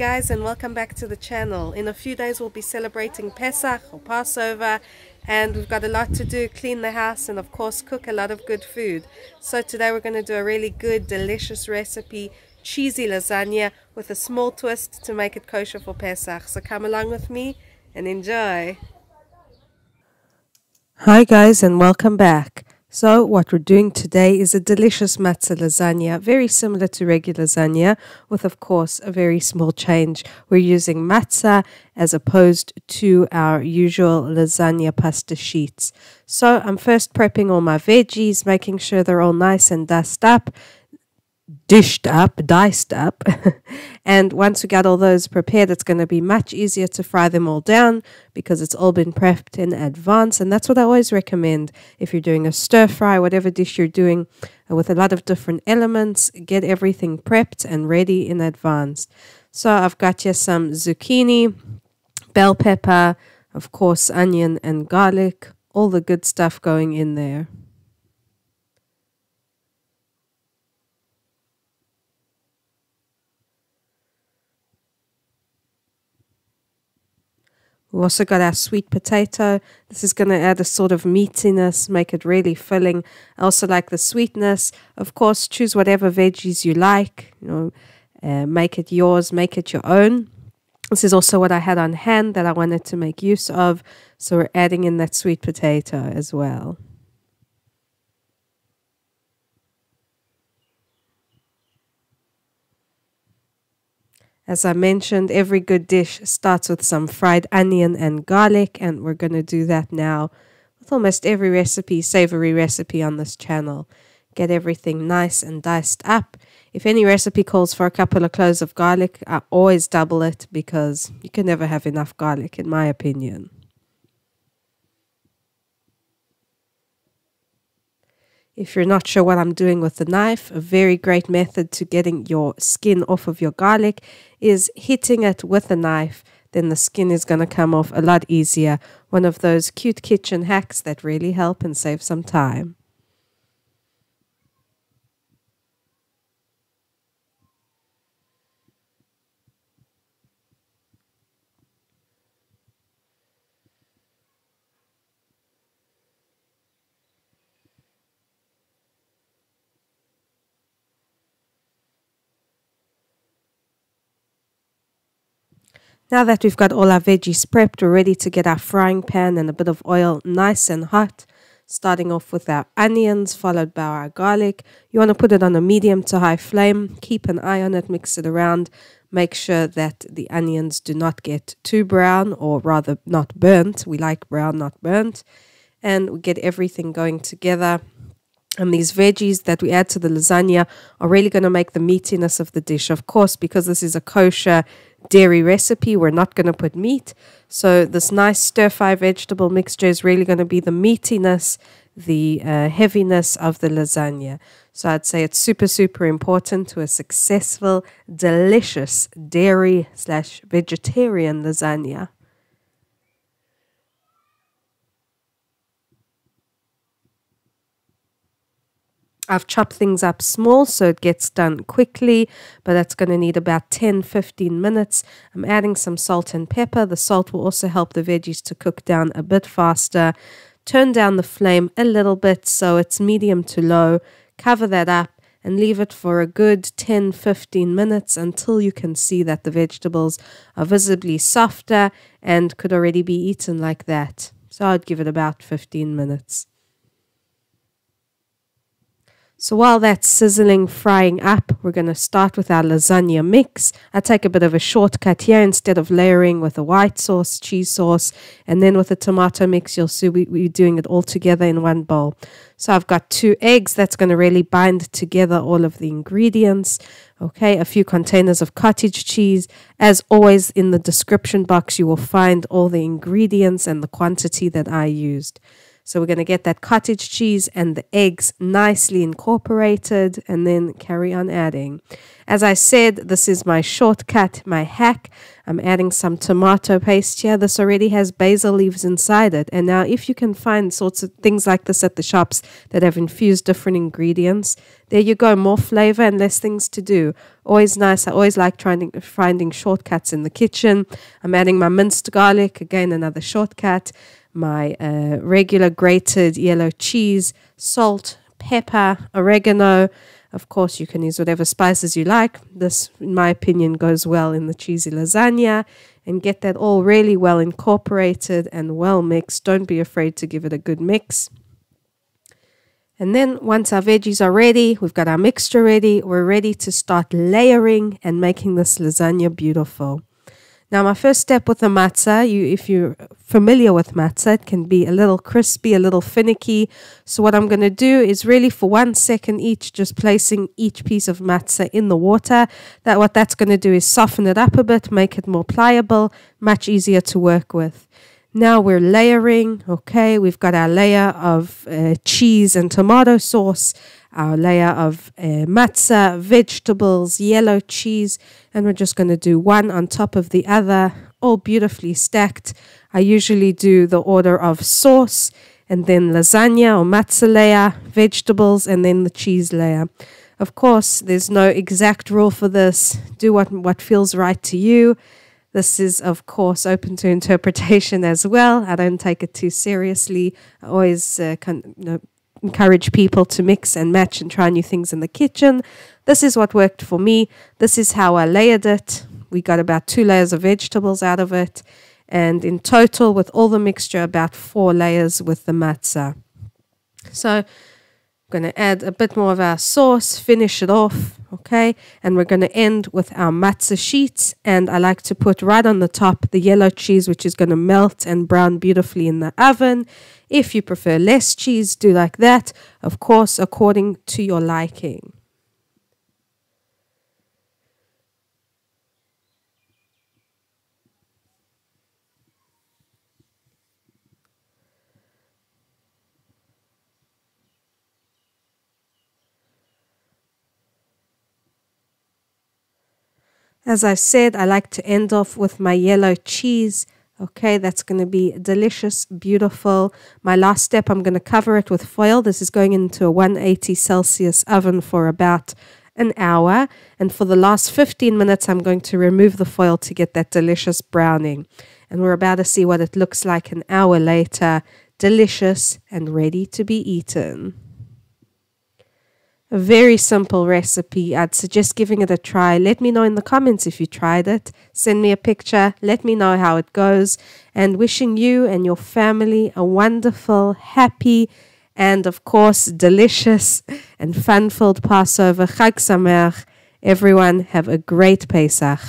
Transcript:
guys, and welcome back to the channel. In a few days we'll be celebrating Pesach or Passover, and we've got a lot to do: clean the house and of course cook a lot of good food. So today we're going to do a really good, delicious recipe, cheesy lasagna with a small twist to make it kosher for Pesach. So come along with me and enjoy. Hi guys, and welcome back. So what we're doing today is a delicious matzah lasagna, very similar to regular lasagna, with of course a very small change. We're using matzah as opposed to our usual lasagna pasta sheets. So I'm first prepping all my veggies, making sure they're all nice and diced up. And once we got all those prepared, it's going to be much easier to fry them all down because it's all been prepped in advance. And that's what I always recommend if you're doing a stir fry, whatever dish you're doing with a lot of different elements, get everything prepped and ready in advance. So I've got here some zucchini, bell pepper, of course onion and garlic, all the good stuff going in there. We've also got our sweet potato. This is going to add a sort of meatiness, make it really filling. I also like the sweetness. Of course, choose whatever veggies you like. Make it yours, make it your own. This is also what I had on hand that I wanted to make use of. So we're adding in that sweet potato as well. As I mentioned, every good dish starts with some fried onion and garlic, and we're going to do that now with almost every recipe, savory recipe on this channel. Get everything nice and diced up. If any recipe calls for a couple of cloves of garlic, I always double it because you can never have enough garlic, in my opinion. If you're not sure what I'm doing with the knife, a very great method to getting your skin off of your garlic is hitting it with a knife. Then the skin is going to come off a lot easier. One of those cute kitchen hacks that really help and save some time. Now that we've got all our veggies prepped, we're ready to get our frying pan and a bit of oil nice and hot. Starting off with our onions, followed by our garlic. You want to put it on a medium to high flame. Keep an eye on it, mix it around. Make sure that the onions do not get too brown, or rather not burnt. We like brown, not burnt. And we get everything going together. And these veggies that we add to the lasagna are really going to make the meatiness of the dish. Of course, because this is a kosher dairy recipe, we're not going to put meat. So this nice stir-fry vegetable mixture is really going to be the meatiness, the heaviness of the lasagna. So I'd say it's super, super important to a successful, delicious dairy/vegetarian lasagna. I've chopped things up small so it gets done quickly, but that's going to need about 10-15 minutes. I'm adding some salt and pepper. The salt will also help the veggies to cook down a bit faster. Turn down the flame a little bit so it's medium to low. Cover that up and leave it for a good 10-15 minutes until you can see that the vegetables are visibly softer and could already be eaten like that. So I'd give it about 15 minutes. So while that's sizzling, frying up, we're going to start with our lasagna mix. I take a bit of a shortcut here. Instead of layering with a white sauce, cheese sauce, and then with a tomato mix, you'll see we're doing it all together in one bowl. So I've got 2 eggs. That's going to really bind together all of the ingredients. Okay, a few containers of cottage cheese. As always, in the description box, you will find all the ingredients and the quantity that I used. So we're going to get that cottage cheese and the eggs nicely incorporated and then carry on adding. As I said, this is my shortcut, my hack. I'm adding some tomato paste here. This already has basil leaves inside it. And now if you can find sorts of things like this at the shops that have infused different ingredients, there you go, more flavor and less things to do. Always nice. I always like finding shortcuts in the kitchen. I'm adding my minced garlic, again, another shortcut. My regular grated yellow cheese, salt, pepper, oregano. Of course, you can use whatever spices you like. This, in my opinion, goes well in the cheesy lasagna. And get that all really well incorporated and well mixed. Don't be afraid to give it a good mix. And then once our veggies are ready, we've got our mixture ready, we're ready to start layering and making this lasagna beautiful. Now, my first step with the matzah, if you're familiar with matzah, it can be a little crispy, a little finicky. So what I'm going to do is really for 1 second each, just placing each piece of matzah in the water. What that's going to do is soften it up a bit, make it more pliable, much easier to work with. Now we're layering. Okay, we've got our layer of cheese and tomato sauce, our layer of matzah, vegetables, yellow cheese, and we're just going to do one on top of the other, all beautifully stacked. I usually do the order of sauce and then lasagna or matzah layer, vegetables, and then the cheese layer. Of course, there's no exact rule for this. Do what feels right to you. This is, of course, open to interpretation as well. I don't take it too seriously. I always encourage people to mix and match and try new things in the kitchen. This is what worked for me. This is how I layered it. We got about 2 layers of vegetables out of it. And in total, with all the mixture, about 4 layers with the matzah. So going to add a bit more of our sauce, finish it off, okay? And we're going to end with our matzah sheets. And I like to put right on the top the yellow cheese, which is going to melt and brown beautifully in the oven. If you prefer less cheese, do like that, of course, according to your liking. As I said, I like to end off with my yellow cheese. Okay, that's going to be delicious, beautiful. My last step, I'm going to cover it with foil. This is going into a 180 Celsius oven for about an hour. And for the last 15 minutes, I'm going to remove the foil to get that delicious browning. And we're about to see what it looks like an hour later. Delicious and ready to be eaten. A very simple recipe. I'd suggest giving it a try. Let me know in the comments if you tried it. Send me a picture. Let me know how it goes. And wishing you and your family a wonderful, happy, and of course, delicious and fun-filled Passover. Chag Sameach. Everyone have a great Pesach.